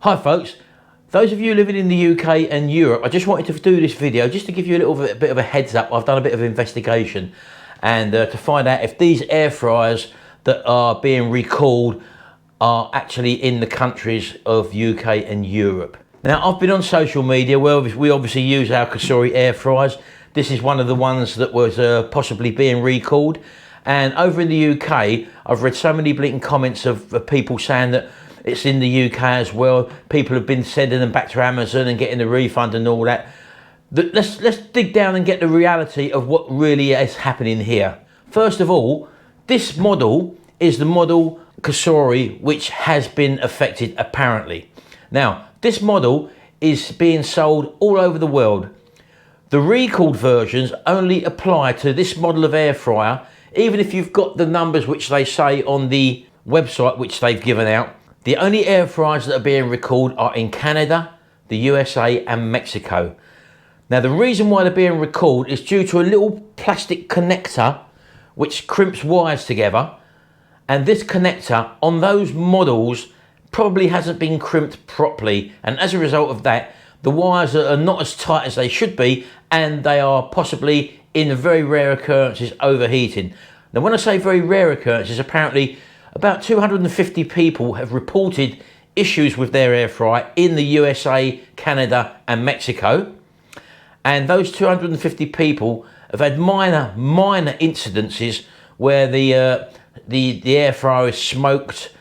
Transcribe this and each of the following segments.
Hi folks, those of you living in the UK and Europe, I just wanted to do this video just to give you a little bit of a heads up. I've done a bit of investigation and to find out if these air fryers that are being recalled are actually in the countries of UK and Europe. Now, I've been on social media where we obviously use our Cosori air fryers. This is one of the ones that was possibly being recalled. And over in the UK, I've read so many bleating comments of people saying that it's in the UK as well. People have been sending them back to Amazon and getting the refund and all that. Let's dig down and get the reality of what really is happening here. First of all, this model is the model Cosori which has been affected apparently. Now, this model is being sold all over the world. The recalled versions only apply to this model of air fryer, even if you've got the numbers which they say on the website which they've given out. The only air fryers that are being recalled are in Canada, the USA and Mexico. Now, the reason why they're being recalled is due to a little plastic connector which crimps wires together, and this connector on those models probably hasn't been crimped properly, and as a result of that, the wires are not as tight as they should be, and they are possibly, in very rare occurrences, overheating. Now, when I say very rare occurrences, apparently about 250 people have reported issues with their air fryer in the USA, Canada and Mexico. And those 250 people have had minor incidences where the air fryer is smoked,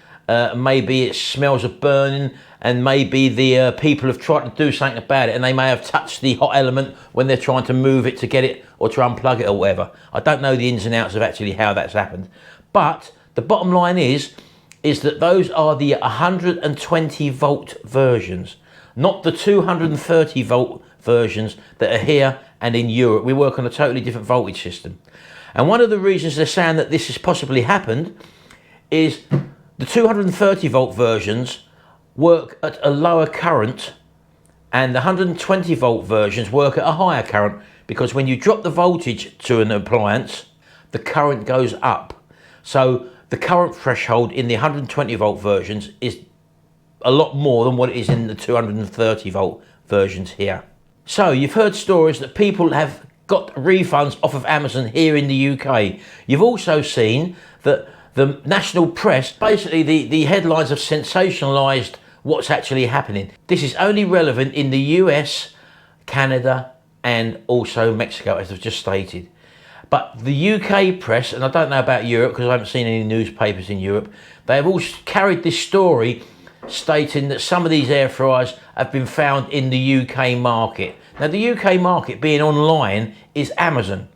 maybe it smells of burning, and maybe the people have tried to do something about it and they may have touched the hot element when they're trying to move it to get it or to unplug it or whatever. I don't know the ins and outs of actually how that's happened. But the bottom line is that those are the 120 volt versions, not the 230 volt versions that are here and in Europe. We work on a totally different voltage system. And one of the reasons they're saying that this has possibly happened is the 230 volt versions work at a lower current and the 120 volt versions work at a higher current, because when you drop the voltage to an appliance, the current goes up. So the current threshold in the 120 volt versions is a lot more than what it is in the 230 volt versions here. So you've heard stories that people have got refunds off of Amazon here in the UK. You've also seen that the national press, basically the headlines have sensationalised what's actually happening. This is only relevant in the US, Canada and also Mexico, as I've just stated. But the UK press, and I don't know about Europe because I haven't seen any newspapers in Europe, they have all carried this story stating that some of these air fryers have been found in the UK market. Now, the UK market being online is Amazon.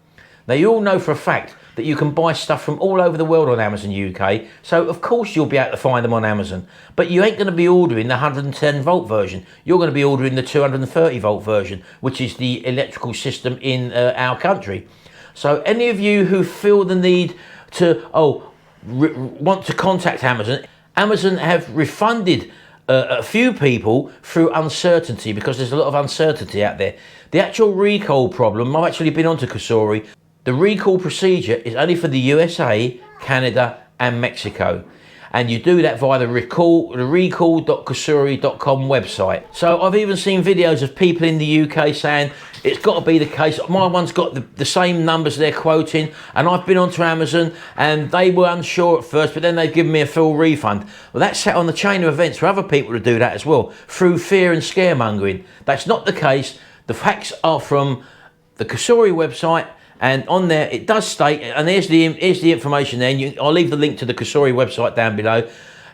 Now, you all know for a fact that you can buy stuff from all over the world on Amazon UK, so of course you'll be able to find them on Amazon. But you ain't going to be ordering the 110 volt version. You're going to be ordering the 230 volt version, which is the electrical system in our country. So any of you who feel the need to want to contact Amazon, Amazon have refunded a few people through uncertainty, because there's a lot of uncertainty out there. The actual recall problem, I've actually been onto Cosori. The recall procedure is only for the USA, Canada and Mexico. And you do that via the recall.cosori.com website. So I've even seen videos of people in the UK saying it's got to be the case. My one's got the same numbers they're quoting, and I've been onto Amazon and they were unsure at first, but then they've given me a full refund. Well, that's set on the chain of events for other people to do that as well, through fear and scaremongering. That's not the case. The facts are from the Cosori website, and on there it does state, and here's the information there. I'll leave the link to the Cosori website down below,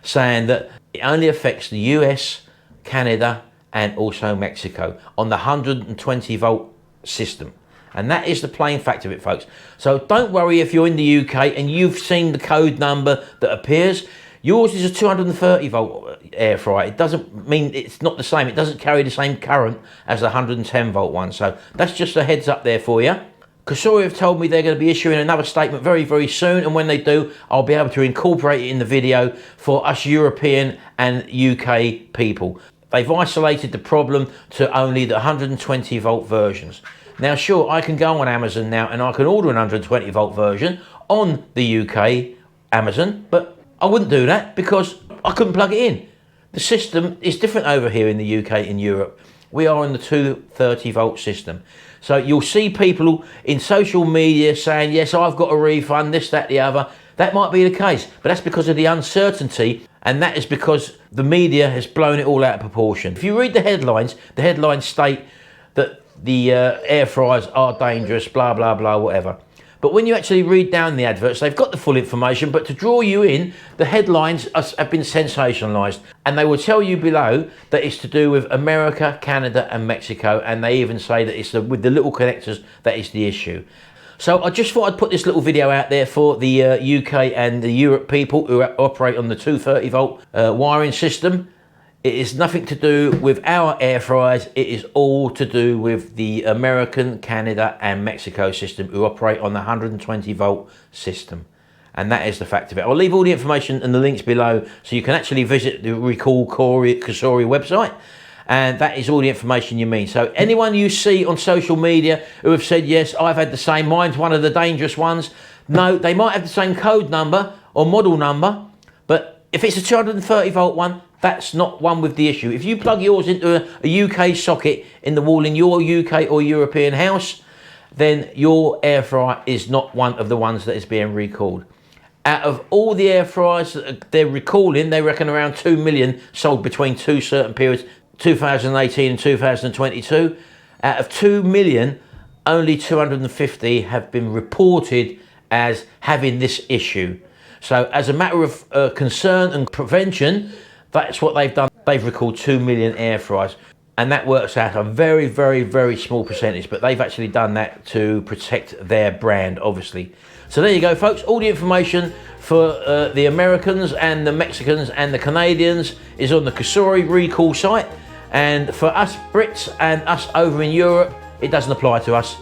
saying that it only affects the US, Canada and also Mexico on the 120 volt system. And that is the plain fact of it, folks. So don't worry if you're in the UK and you've seen the code number that appears. Yours is a 230 volt air fryer. It doesn't mean it's not the same. It doesn't carry the same current as the 110 volt one. So that's just a heads up there for you. Cosori have told me they're going to be issuing another statement very, very soon, and when they do, I'll be able to incorporate it in the video for us European and UK people. They've isolated the problem to only the 120 volt versions. Now, sure, I can go on Amazon now and I can order an 120 volt version on the UK Amazon, but I wouldn't do that because I couldn't plug it in. The system is different over here in the UK, in Europe. We are on the 230 volt system. So you'll see people in social media saying, yes, I've got a refund, this, that, the other. That might be the case, but that's because of the uncertainty, and that is because the media has blown it all out of proportion. If you read the headlines state that the air fryers are dangerous, blah, blah, blah, whatever. But when you actually read down the adverts, they've got the full information, but to draw you in, the headlines have been sensationalised. And they will tell you below that it's to do with America, Canada and Mexico, and they even say that it's with the little connectors that is the issue. So I just thought I'd put this little video out there for the UK and the Europe people who operate on the 230 volt wiring system. It is nothing to do with our air fryers, it is all to do with the American, Canada and Mexico system who operate on the 120 volt system. And that is the fact of it. I'll leave all the information and the links below so you can actually visit the Recall Cosori website. And that is all the information you need. So anyone you see on social media who have said, yes, I've had the same, mine's one of the dangerous ones. No, they might have the same code number or model number, but if it's a 230 volt one, that's not one with the issue. If you plug yours into a UK socket in the wall in your UK or European house, then your air fryer is not one of the ones that is being recalled. Out of all the air fryers that they're recalling, they reckon around 2 million sold between two certain periods, 2018 and 2022. Out of 2 million, only 250 have been reported as having this issue. So as a matter of concern and prevention, that's what they've done. They've recalled 2 million air fryers, and that works out a very, very, very small percentage, but they've actually done that to protect their brand, obviously. So there you go, folks. All the information for the Americans and the Mexicans and the Canadians is on the Cosori recall site. And for us Brits and us over in Europe, it doesn't apply to us.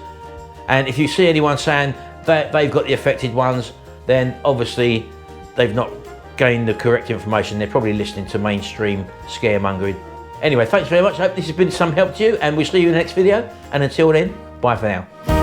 And if you see anyone saying that they've got the affected ones, then obviously they've not gained the correct information. They're probably listening to mainstream scaremongering. Anyway, thanks very much. I hope this has been some help to you, and we'll see you in the next video. And until then, bye for now.